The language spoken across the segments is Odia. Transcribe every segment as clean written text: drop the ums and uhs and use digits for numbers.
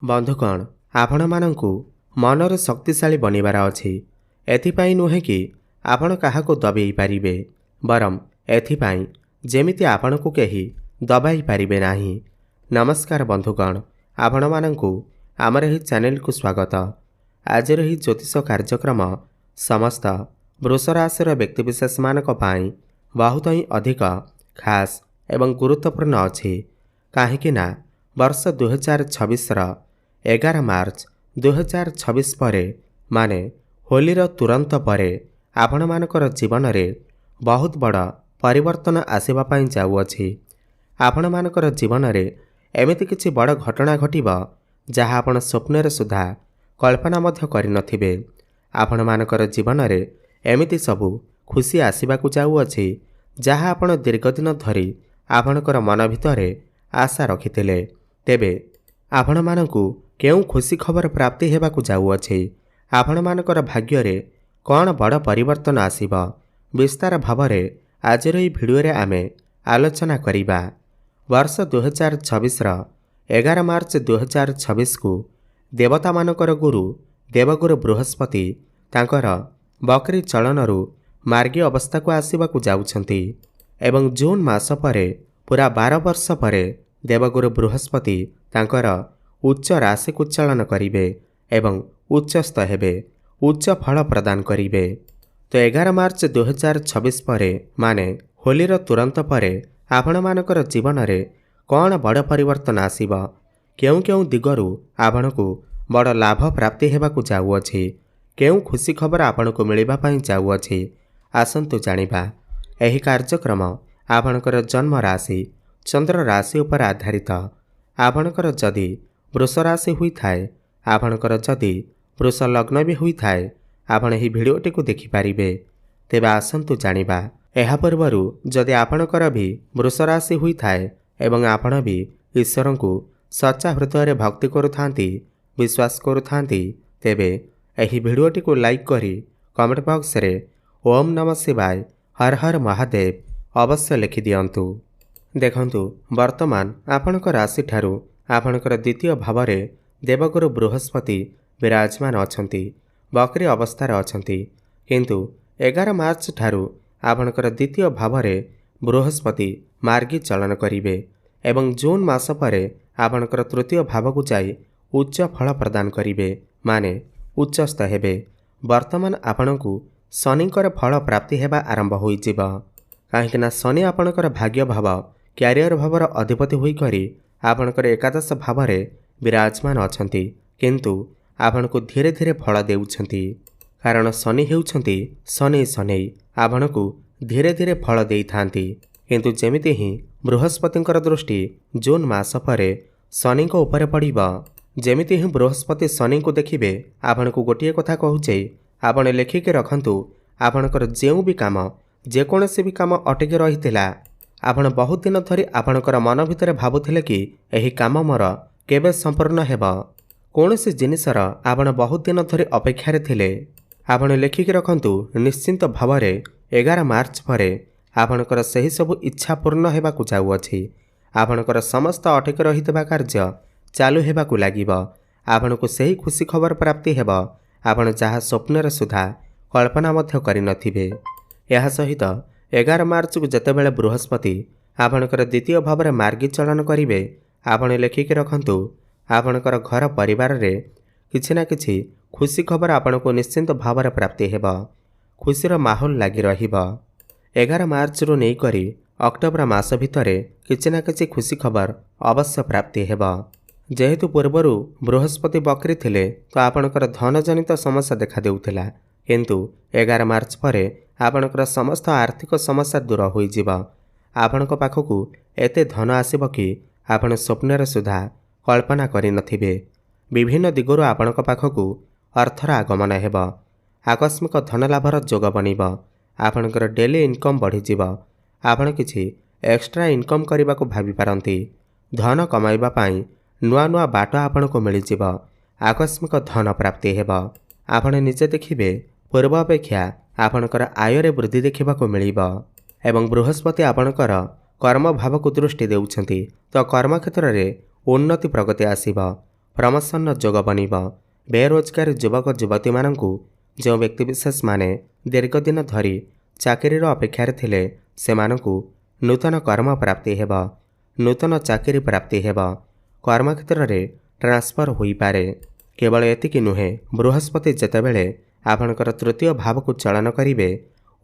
ବନ୍ଧୁଗଣ, ଆପଣମାନଙ୍କୁ ମନର ଶକ୍ତିଶାଳୀ ବନିବାର ଅଛି। ଏଥିପାଇଁ ନୁହେଁ କି ଆପଣ କାହାକୁ ଦବେଇ ପାରିବେ, ବରଂ ଏଥିପାଇଁ ଯେମିତି ଆପଣଙ୍କୁ କେହି ଦବାଇ ପାରିବେ ନାହିଁ। ନମସ୍କାର ବନ୍ଧୁଗଣ, ଆପଣମାନଙ୍କୁ ଆମର ଏହି ଚ୍ୟାନେଲକୁ ସ୍ୱାଗତ। ଆଜିର ଏହି ଜ୍ୟୋତିଷ କାର୍ଯ୍ୟକ୍ରମ ସମସ୍ତ ବୃଷ ରାଶିର ବ୍ୟକ୍ତିବିଶେଷମାନଙ୍କ ପାଇଁ ବହୁତ ହିଁ ଅଧିକ ଖାସ୍ ଏବଂ ଗୁରୁତ୍ୱପୂର୍ଣ୍ଣ ଅଛି। କାହିଁକି ନା ବର୍ଷ 2026ର 11 ମାର୍ଚ୍ଚ 2026 ପରେ ମାନେ ହୋଲିର ତୁରନ୍ତ ପରେ ଆପଣମାନଙ୍କର ଜୀବନରେ ବହୁତ ବଡ଼ ପରିବର୍ତ୍ତନ ଆସିବା ପାଇଁ ଯାଉଅଛି। ଆପଣମାନଙ୍କର ଜୀବନରେ ଏମିତି କିଛି ବଡ଼ ଘଟଣା ଘଟିବ ଯାହା ଆପଣ ସ୍ୱପ୍ନରେ ସୁଦ୍ଧା କଳ୍ପନା ମଧ୍ୟ କରିନଥିବେ। ଆପଣମାନଙ୍କର ଜୀବନରେ ଏମିତି ସବୁ ଖୁସି ଆସିବାକୁ ଯାଉଅଛି ଯାହା ଆପଣ ଦୀର୍ଘଦିନ ଧରି ଆପଣଙ୍କର ମନ ଭିତରେ ଆଶା ରଖିଥିଲେ। ତେବେ ଆପଣମାନଙ୍କୁ କେଉଁ ଖୁସି ଖବର ପ୍ରାପ୍ତି ହେବାକୁ ଯାଉଅଛି? ଆପଣମାନଙ୍କର ଭାଗ୍ୟରେ କ'ଣ ବଡ଼ ପରିବର୍ତ୍ତନ ଆସିବ? ବିସ୍ତାର ଭାବରେ ଆଜିର ଏହି ଭିଡ଼ିଓରେ ଆମେ ଆଲୋଚନା କରିବା। ବର୍ଷ 2026ର 11 ମାର୍ଚ୍ଚ 2026କୁ ଦେବତାମାନଙ୍କର ଗୁରୁ ଦେବଗୁରୁ ବୃହସ୍ପତି ତାଙ୍କର ବକ୍ରି ଚଳନରୁ ମାର୍ଗୀ ଅବସ୍ଥାକୁ ଆସିବାକୁ ଯାଉଛନ୍ତି ଏବଂ ଜୁନ୍ ମାସ ପରେ ପୁରା 12 ବର୍ଷ ପରେ ଦେବଗୁରୁ ବୃହସ୍ପତି ତାଙ୍କର ଉଚ୍ଚ ରାଶିକୁ ଚଳନ କରିବେ ଏବଂ ଉଚ୍ଚସ୍ଥ ହେବେ, ଉଚ୍ଚ ଫଳ ପ୍ରଦାନ କରିବେ। ତ 11 ମାର୍ଚ୍ଚ 2026 ପରେ ମାନେ ହୋଲିର ତୁରନ୍ତ ପରେ ଆପଣମାନଙ୍କର ଜୀବନରେ କ'ଣ ବଡ଼ ପରିବର୍ତ୍ତନ ଆସିବ? କେଉଁ କେଉଁ ଦିଗରୁ ଆପଣଙ୍କୁ ବଡ଼ ଲାଭ ପ୍ରାପ୍ତି ହେବାକୁ ଯାଉଅଛି? କେଉଁ ଖୁସି ଖବର ଆପଣଙ୍କୁ ମିଳିବା ପାଇଁ ଯାଉଅଛି? ଆସନ୍ତୁ ଜାଣିବା। ଏହି କାର୍ଯ୍ୟକ୍ରମ ଆପଣଙ୍କର ଜନ୍ମ ରାଶି ଚନ୍ଦ୍ର ରାଶି ଉପରେ ଆଧାରିତ। ଆପଣଙ୍କର ଯଦି ବୃଷ ରାଶି ହୋଇଥାଏ, ଆପଣଙ୍କର ଯଦି ବୃଷ ଲଗ୍ନ ବି ହୋଇଥାଏ, ଆପଣ ଏହି ଭିଡ଼ିଓଟିକୁ ଦେଖିପାରିବେ। ତେବେ ଆସନ୍ତୁ ଜାଣିବା। ଏହା ପୂର୍ବରୁ ଯଦି ଆପଣଙ୍କର ବି ବୃଷ ରାଶି ହୋଇଥାଏ ଏବଂ ଆପଣ ବି ଈଶ୍ୱରଙ୍କୁ ସଚ୍ଚା ହୃଦୟରେ ଭକ୍ତି କରୁଥାନ୍ତି, ବିଶ୍ୱାସ କରୁଥାନ୍ତି, ତେବେ ଏହି ଭିଡ଼ିଓଟିକୁ ଲାଇକ୍ କରି କମେଣ୍ଟ ବକ୍ସରେ ଓମ୍ ନମଃ ଶିବାୟ, ହର ହର ମହାଦେବ ଅବଶ୍ୟ ଲେଖିଦିଅନ୍ତୁ। ଦେଖନ୍ତୁ, ବର୍ତ୍ତମାନ ଆପଣଙ୍କ ରାଶିଠାରୁ ଆପଣଙ୍କର ଦ୍ୱିତୀୟ ଭାବରେ ଦେବଗୁରୁ ବୃହସ୍ପତି ବିରାଜମାନ ଅଛନ୍ତି, ବକ୍ରି ଅବସ୍ଥାରେ ଅଛନ୍ତି। କିନ୍ତୁ 11 ମାର୍ଚ୍ଚ ଠାରୁ ଆପଣଙ୍କର ଦ୍ୱିତୀୟ ଭାବରେ ବୃହସ୍ପତି ମାର୍ଗୀ ଚଳନ କରିବେ ଏବଂ ଜୁନ୍ ମାସ ପରେ ଆପଣଙ୍କର ତୃତୀୟ ଭାବକୁ ଯାଇ ଉଚ୍ଚ ଫଳ ପ୍ରଦାନ କରିବେ, ମାନେ ଉଚ୍ଚସ୍ଥ ହେବେ। ବର୍ତ୍ତମାନ ଆପଣଙ୍କୁ ଶନିଙ୍କର ଫଳ ପ୍ରାପ୍ତି ହେବା ଆରମ୍ଭ ହୋଇଯିବ। କାହିଁକିନା ଶନି ଆପଣଙ୍କର ଭାଗ୍ୟ ଭାବ, କ୍ୟାରିୟର ଭାବର ଅଧିପତି ହୋଇକରି ଆପଣଙ୍କର ଏକାଦଶ ଭାବରେ ବିରାଜମାନ ଅଛନ୍ତି। କିନ୍ତୁ ଆପଣଙ୍କୁ ଧୀରେ ଧୀରେ ଫଳ ଦେଉଛନ୍ତି, କାରଣ ଶନି ହେଉଛନ୍ତି ଶନି ଆପଣଙ୍କୁ ଧୀରେ ଧୀରେ ଫଳ ଦେଇଥାନ୍ତି। କିନ୍ତୁ ଯେମିତି ହିଁ ବୃହସ୍ପତିଙ୍କର ଦୃଷ୍ଟି ଜୁନ୍ ମାସ ପରେ ଶନିଙ୍କ ଉପରେ ପଡ଼ିବ, ଯେମିତି ହିଁ ବୃହସ୍ପତି ଶନିଙ୍କୁ ଦେଖିବେ, ଆପଣଙ୍କୁ ଗୋଟିଏ କଥା କହୁଛେ, ଆପଣ ଲେଖିକି ରଖନ୍ତୁ। ଆପଣଙ୍କର ଯେଉଁ ବି କାମ, ଯେକୌଣସି ବି କାମ ଅଟକି ରହିଥିଲା, ଆପଣ ବହୁତ ଦିନ ଧରି ଆପଣଙ୍କର ମନ ଭିତରେ ଭାବୁଥିଲେ କି ଏହି କାମ ମୋର କେବେ ସମ୍ପୂର୍ଣ୍ଣ ହେବ, କୌଣସି ଜିନିଷର ଆପଣ ବହୁତ ଦିନ ଧରି ଅପେକ୍ଷାରେ ଥିଲେ, ଆପଣ ଲେଖିକି ରଖନ୍ତୁ। ନିଶ୍ଚିନ୍ତ ଭାବରେ 11 ମାର୍ଚ୍ଚ ପରେ ଆପଣଙ୍କର ସେହି ସବୁ ଇଚ୍ଛା ପୂର୍ଣ୍ଣ ହେବାକୁ ଯାଉଅଛି। ଆପଣଙ୍କର ସମସ୍ତ ଅଟକି ରହିଥିବା କାର୍ଯ୍ୟ ଚାଲୁ ହେବାକୁ ଲାଗିବ। ଆପଣଙ୍କୁ ସେହି ଖୁସି ଖବର ପ୍ରାପ୍ତି ହେବ ଆପଣ ଯାହା ସ୍ୱପ୍ନରେ ସୁଦ୍ଧା କଳ୍ପନା ମଧ୍ୟ କରିନଥିବେ। ଏହା ସହିତ 11 ମାର୍ଚ୍ଚକୁ ଯେତେବେଳେ ବୃହସ୍ପତି ଆପଣଙ୍କର ଦ୍ୱିତୀୟ ଭାବରେ ମାର୍ଗୀ ଚଳନ କରିବେ, ଆପଣ ଲେଖିକି ରଖନ୍ତୁ, ଆପଣଙ୍କର ଘର ପରିବାରରେ କିଛି ନା କିଛି ଖୁସି ଖବର ଆପଣଙ୍କୁ ନିଶ୍ଚିନ୍ତ ଭାବରେ ପ୍ରାପ୍ତି ହେବ। ଖୁସିର ମାହୋଲ ଲାଗି ରହିବ। 11 ମାର୍ଚ୍ଚରୁ ନେଇକରି ଅକ୍ଟୋବର ମାସ ଭିତରେ କିଛି ନା କିଛି ଖୁସି ଖବର ଅବଶ୍ୟ ପ୍ରାପ୍ତି ହେବ। ଯେହେତୁ ପୂର୍ବରୁ ବୃହସ୍ପତି ବକ୍ରି ଥିଲେ, ତ ଆପଣଙ୍କର ଧନଜନିତ ସମସ୍ୟା ଦେଖାଦେଉଥିଲା। କିନ୍ତୁ 11 ମାର୍ଚ୍ଚ ପରେ ଆପଣଙ୍କର ସମସ୍ତ ଆର୍ଥିକ ସମସ୍ୟା ଦୂର ହୋଇଯିବ। ଆପଣଙ୍କ ପାଖକୁ ଏତେ ଧନ ଆସିବ କି ଆପଣ ସ୍ୱପ୍ନରେ ସୁଦ୍ଧା କଳ୍ପନା କରିନଥିବେ। ବିଭିନ୍ନ ଦିଗରୁ ଆପଣଙ୍କ ପାଖକୁ ଅର୍ଥର ଆଗମନ ହେବ। ଆକସ୍ମିକ ଧନଲାଭର ଯୋଗ ବନିବ। ଆପଣଙ୍କର ଡେଲି ଇନକମ୍ ବଢ଼ିଯିବ। ଆପଣ କିଛି ଏକ୍ସଟ୍ରା ଇନକମ୍ କରିବାକୁ ଭାବିପାରନ୍ତି। ଧନ କମାଇବା ପାଇଁ ନୂଆ ନୂଆ ବାଟ ଆପଣଙ୍କୁ ମିଳିଯିବ। ଆକସ୍ମିକ ଧନ ପ୍ରାପ୍ତି ହେବ। ଆପଣ ନିଜେ ଦେଖିବେ, ପୂର୍ବ ଅପେକ୍ଷା ଆପଣଙ୍କର ଆୟରେ ବୃଦ୍ଧି ଦେଖିବାକୁ ମିଳିବ ଏବଂ ବୃହସ୍ପତି ଆପଣଙ୍କର କର୍ମ ଭାବକୁ ଦୃଷ୍ଟି ଦେଉଛନ୍ତି, ତ କର୍ମକ୍ଷେତ୍ରରେ ଉନ୍ନତି ପ୍ରଗତି ଆସିବ। प्रमोशन जोग बनिब। बेरोजगार युवक युवती मानंकु जो व्यक्तिविशेष माने दीर्घ दिन धरी चाकरीर अपेक्षार थिले सेमानंकु नूतन कर्म प्राप्ति हेब। नूतन चाकरी प्राप्ति हेब। कर्मक्षेत्र रे ट्रांसफर होई पारे। केवल एतिकी नुहे, बृहस्पति जेतेबेले आपणकर तृतीय भाव को चलन करिवे,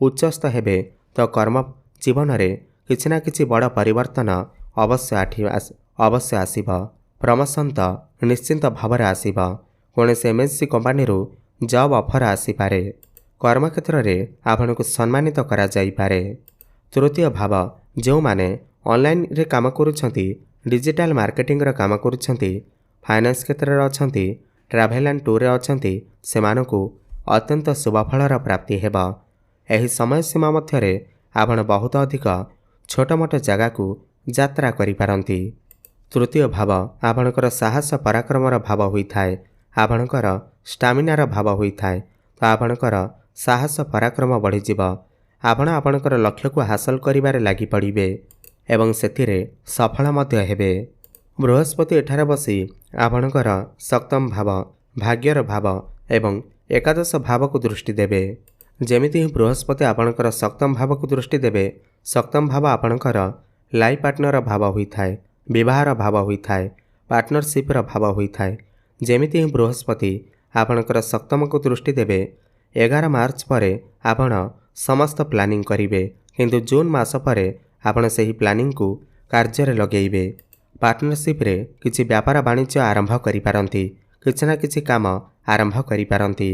उच्चस्थ हेबे तो कर्म जीवन रे किछि ना किछि बड़ परिवर्तन अवश्य आसीब। प्रमोशन तो निश्चिंत भाव आसीब। कौनसी एमएनसी कंपनी जॉब ऑफर आसीपारे। कर्मक्षेत्र रे आपनको सम्मानित करा जाई पारे। तृतीय भाव जो माने ऑनलाइन रे काम करूछंती, डिजिटल मार्केटिंग रे काम करूछंती, फाइनेंस क्षेत्र रे अछंती, ट्रैवल एंड टूर रे अछंती, सेमानकु अत्यंत शुभफलर प्राप्ति हेब। एही समय सीमा मध्यरे आपण बहुत अधिक छोट मोट जगह को यात्रा करि पारंती। तृतीय भाव आपणकर साहस पराक्रमर भाव होइथाय। आपणकर स्टामिनार भाव होइथाय। तो आपणकर साहस पराक्रम बढ़ीजिब। आपण आपणकर लक्ष्य को हासिल करिबारे लागि पड़िबे एवं सेथिरे सफल मध्य हेबे। बृहस्पति एठारे बसी आपणकर सप्तम भाव, भाग्यर भाव एवं एकादश भाव को दृष्टि देबे। जेमिति ही बृहस्पति आपणकर सप्तम भाव को दृष्टि देबे, सप्तम भाव आपणकर लाइफ पार्टनर भाव होइथाय, विवाहर भाव होइथाय, पार्टनरशिपर भाव होइथाय। जेमिति ही बृहस्पति आपणकर सप्तम को दृष्टि देबे, 11 मार्च परे आपण समस्त प्लानिंग करिवे, किंतु जून मास परे आपण सही प्लानिंग को कार्य रे लगेइबे। पार्टनरशिप रे किछि व्यापार वाणिज्य आरंभ करि पारंती, किछि ना किछि काम आरंभ करि पारंती,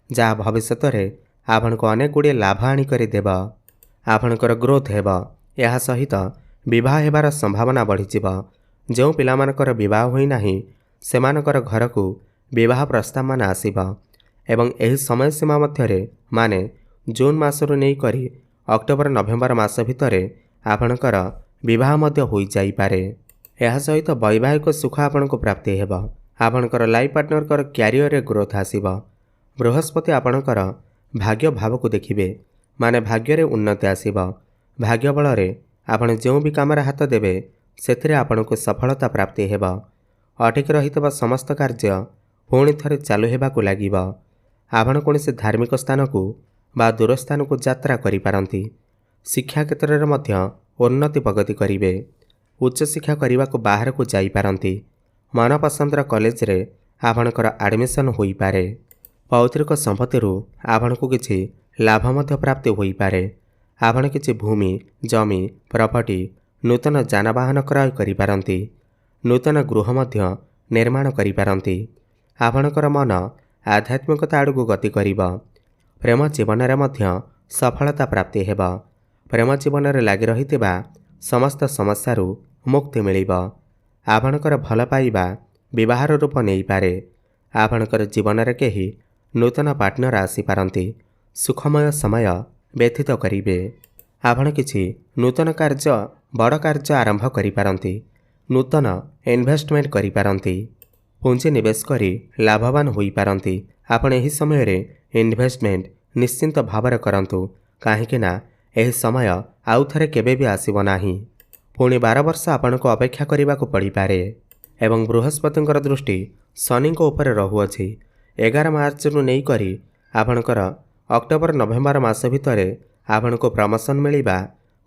जहा भविष्यत रे आपनको अनेक गुड़िए लाभ आनी करि देब। आपणकर ग्रोथ हेब। यह सहित विवाह हेबार संभावना बढ़ीजिब। जो पिलामानकर विवाह होई नाही सेमानकर घर को विवाह प्रस्ताव मान आसीब एवं एही समय सीमा मध्यरे माने जून मासरु नै करी अक्टोबर नवेम्बर मास भितरे आपणकर विवाह मध्य होई जाई पारे। यह सहित वैवाहिक सुख आपनको प्राप्ति हेब। आपणकर लाइफ पार्टनर क्यारियर रे ग्रोथ आसीब। बृहस्पति आपणकर भाग्य भाव को देखिबे, माने भाग्य रे उन्नति आसीब। भाग्य बल रे आपण जो भी काम हाथ देबे सेथिरे आपनको सफलता प्राप्ति हेब। अटक रहितबा समस्त कार्य पुणी थरे चालू हेबाकु लागिब। आपण कोनसे धार्मिक स्थान को बा दूर स्थान को यात्रा करि पारंती। शिक्षा क्षेत्र रे मध्य उन्नति प्रगति करिवे। उच्च शिक्षा करने को बाहर को जाई पारंती। मनपसंदर कॉलेज रे आपणकर एडमिशन होई पारे। पौत्रिक संपत्ति आपण को किछि लाभ मध्य प्राप्ति होई पारे। आपण किछि भूमि, जमी, प्रॉपर्टी, नूतन जानवाहन क्रय करि पारंती। नूतन गृह मध्य निर्माण करि पारंती। आपणकर मन आध्यात्मिकता आड़क गति करिब। प्रेम जीवन रे मध्य सफलता प्राप्ति हेब। प्रेम जीवन रे लागि रहितिबा समस्त समस्यारू मुक्ति मिलिब। आपणकर भल पाइबा विवाहर रूप नहीं पारे। आपणकर जीवन रे केही नूतन पार्टनर आसी पारंती। सुखमय समय व्यतीत करिवे। आपण किछि नूतन कार्य बड़ कार्य आरंभ करि पारंती। नूतन इन्वेस्टमेंट करि पारंती। पूंजी निवेश करी लाभवान होई पारंती। आपण एही समय रे इन्वेस्टमेंट निश्चिंत भावरे करंतु, काहेकि ना एही समय आउ थरे केबे भी आसीब नाही। पुणी 12 वर्ष आपण को अपेक्षा करने को पड़ पारे। एवं बृहस्पति दृष्टि शनि उपर रहुअछि। 11 मार्च रु नहीं करी आपणकर अक्टोबर नवेम्बर मास भितरे आपण को प्रमोशन मिलिबा,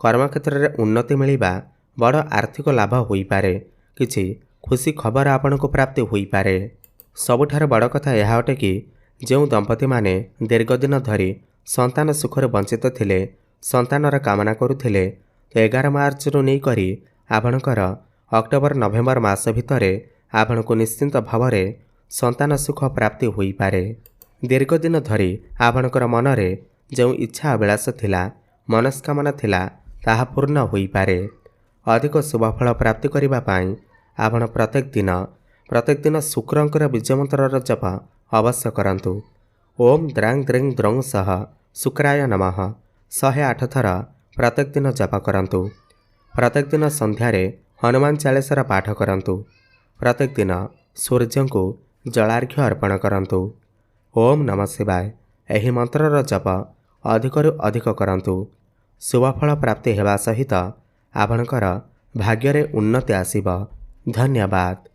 कर्मक्षेत्र रे उन्नति मिलिबा, बड़ आर्थिक लाभ होई पारे। किछि खुशी खबर आपण को प्राप्ति होई पारे। सबुठार बड़ कथा यह अटे कि जो दंपति माने दीर्घ दिन धरी संतान सुखर वंचित थिले, संतानर कामना करुथिले, तो 11 मार्च रु नहीं करी आपणकर अक्टोबर नवेम्बर मास भितरे आपण को निश्चिंत भाव में संतान सुख प्राप्ति होई पारे। दीर्घ दिन धरी आपणकर मनरे जो इच्छा अभिलाष थिला, मनस्कामना थिला, ताहा पूर्ण होई पारे। अधिक शुभफल प्राप्ति करिबा पाई आपण प्रत्येक दिन शुक्रंकर बीजमंत्र जप अवश्य करंतु। ओम द्रांग द्रिंग द्रौं सह शुक्राय नमः 108 थर प्रत्येक दिन जप करंतु। प्रत्येक दिन संध्यारे हनुमान चालीसार पाठ करंतु। प्रत्येक दिन सूर्य को जलार्घ्य अर्पण करंतु। ओम नमः शिवाय एही मंत्रर जप अधिकरु अधिक करंतु। शुभफल प्राप्ति हेबा सहित आपणकर भाग्य रे उन्नति आसीब। धन्यवाद।